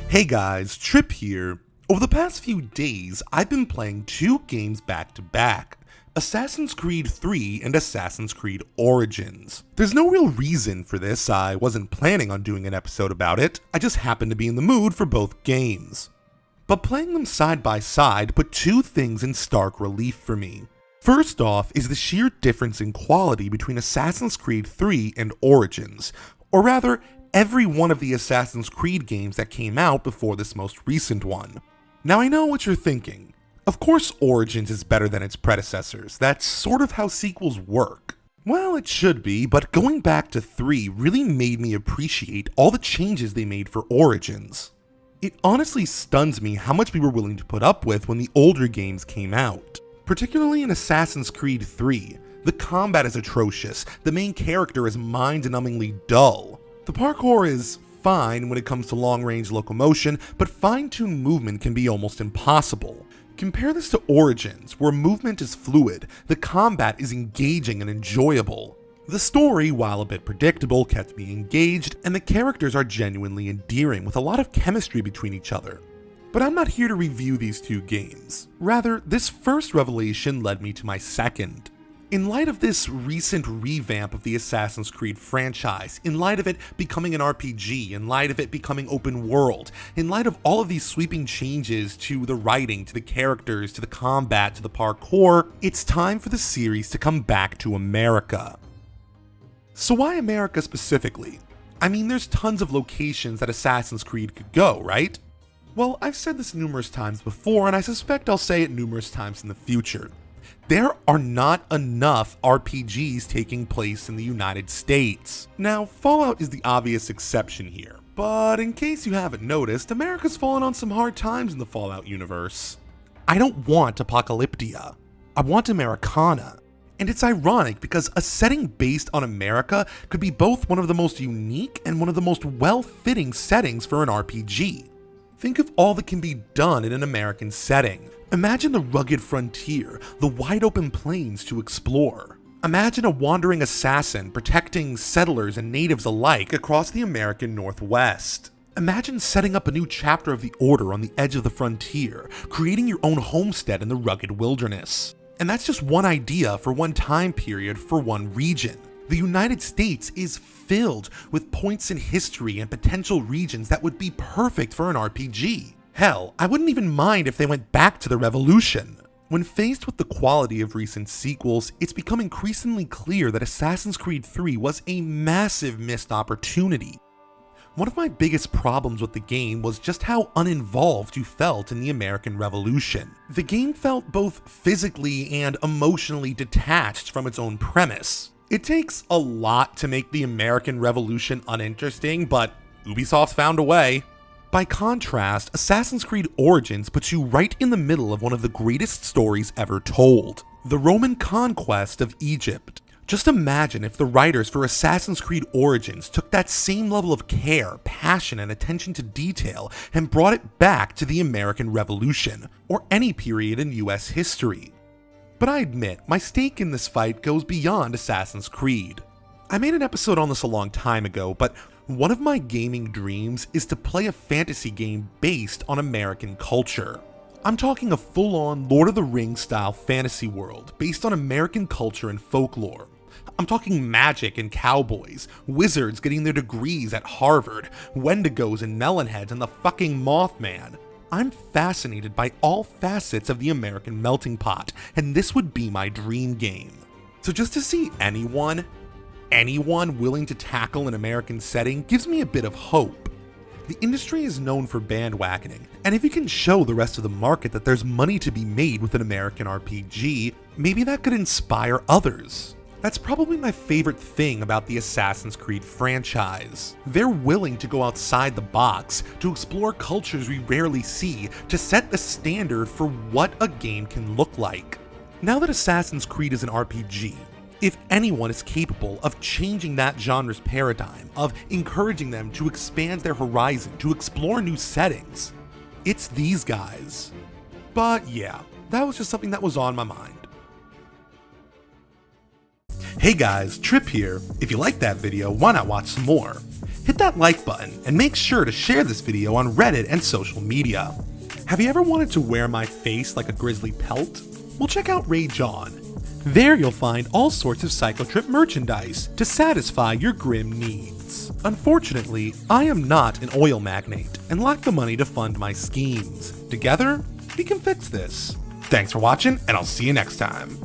Hey guys, Trip here. Over the past few days, I've been playing two games back to back, Assassin's Creed 3 and Assassin's Creed Origins. There's no real reason for this, I wasn't planning on doing an episode about it, I just happened to be in the mood for both games. But playing them side by side put two things in stark relief for me. First off is the sheer difference in quality between Assassin's Creed 3 and Origins, or rather, every one of the Assassin's Creed games that came out before this most recent one. Now I know what you're thinking. Of course Origins is better than its predecessors, that's sort of how sequels work. Well, it should be, but going back to 3 really made me appreciate all the changes they made for Origins. It honestly stuns me how much we were willing to put up with when the older games came out. Particularly in Assassin's Creed 3, the combat is atrocious, the main character is mind-numbingly dull. The parkour is fine when it comes to long-range locomotion, but fine-tuned movement can be almost impossible. Compare this to Origins, where movement is fluid, the combat is engaging and enjoyable. The story, while a bit predictable, kept me engaged, and the characters are genuinely endearing with a lot of chemistry between each other. But I'm not here to review these two games. Rather, this first revelation led me to my second. In light of this recent revamp of the Assassin's Creed franchise, in light of it becoming an RPG, in light of it becoming open world, in light of all of these sweeping changes to the writing, to the characters, to the combat, to the parkour, it's time for the series to come back to America. So why America specifically? I mean, there's tons of locations that Assassin's Creed could go, right? Well, I've said this numerous times before, and I suspect I'll say it numerous times in the future. There are not enough RPGs taking place in the United States. Now, Fallout is the obvious exception here, but in case you haven't noticed, America's fallen on some hard times in the Fallout universe. I don't want Apocalyptia, I want Americana. And it's ironic because a setting based on America could be both one of the most unique and one of the most well-fitting settings for an RPG. Think of all that can be done in an American setting. Imagine the rugged frontier, the wide open plains to explore. Imagine a wandering assassin protecting settlers and natives alike across the American Northwest. Imagine setting up a new chapter of the Order on the edge of the frontier, creating your own homestead in the rugged wilderness. And that's just one idea for one time period for one region. The United States is filled with points in history and potential regions that would be perfect for an RPG. Hell, I wouldn't even mind if they went back to the Revolution. When faced with the quality of recent sequels, it's become increasingly clear that Assassin's Creed 3 was a massive missed opportunity. One of my biggest problems with the game was just how uninvolved you felt in the American Revolution. The game felt both physically and emotionally detached from its own premise. It takes a lot to make the American Revolution uninteresting, but Ubisoft's found a way. By contrast, Assassin's Creed Origins puts you right in the middle of one of the greatest stories ever told, the Roman conquest of Egypt. Just imagine if the writers for Assassin's Creed Origins took that same level of care, passion, and attention to detail and brought it back to the American Revolution, or any period in US history. But I admit, my stake in this fight goes beyond Assassin's Creed. I made an episode on this a long time ago, but one of my gaming dreams is to play a fantasy game based on American culture. I'm talking a full-on Lord of the Rings style fantasy world based on American culture and folklore. I'm talking magic and cowboys, wizards getting their degrees at Harvard, Wendigos and Melonheads and the fucking Mothman. I'm fascinated by all facets of the American melting pot, and this would be my dream game. So just to see anyone willing to tackle an American setting gives me a bit of hope. The industry is known for bandwagoning, and if you can show the rest of the market that there's money to be made with an American RPG, maybe that could inspire others. That's probably my favorite thing about the Assassin's Creed franchise. They're willing to go outside the box, to explore cultures we rarely see, to set the standard for what a game can look like. Now that Assassin's Creed is an RPG, if anyone is capable of changing that genre's paradigm, of encouraging them to expand their horizon, to explore new settings, it's these guys. But yeah, that was just something that was on my mind. Hey guys, Trip here. If you liked that video, why not watch some more? hit that like button and make sure to share this video on Reddit and social media. Have you ever wanted to wear my face like a grizzly pelt? Well, check out Rage On. There you'll find all sorts of Psychotrip merchandise to satisfy your grim needs. Unfortunately, I am not an oil magnate and lack the money to fund my schemes. Together, we can fix this. Thanks for watching, and I'll see you next time.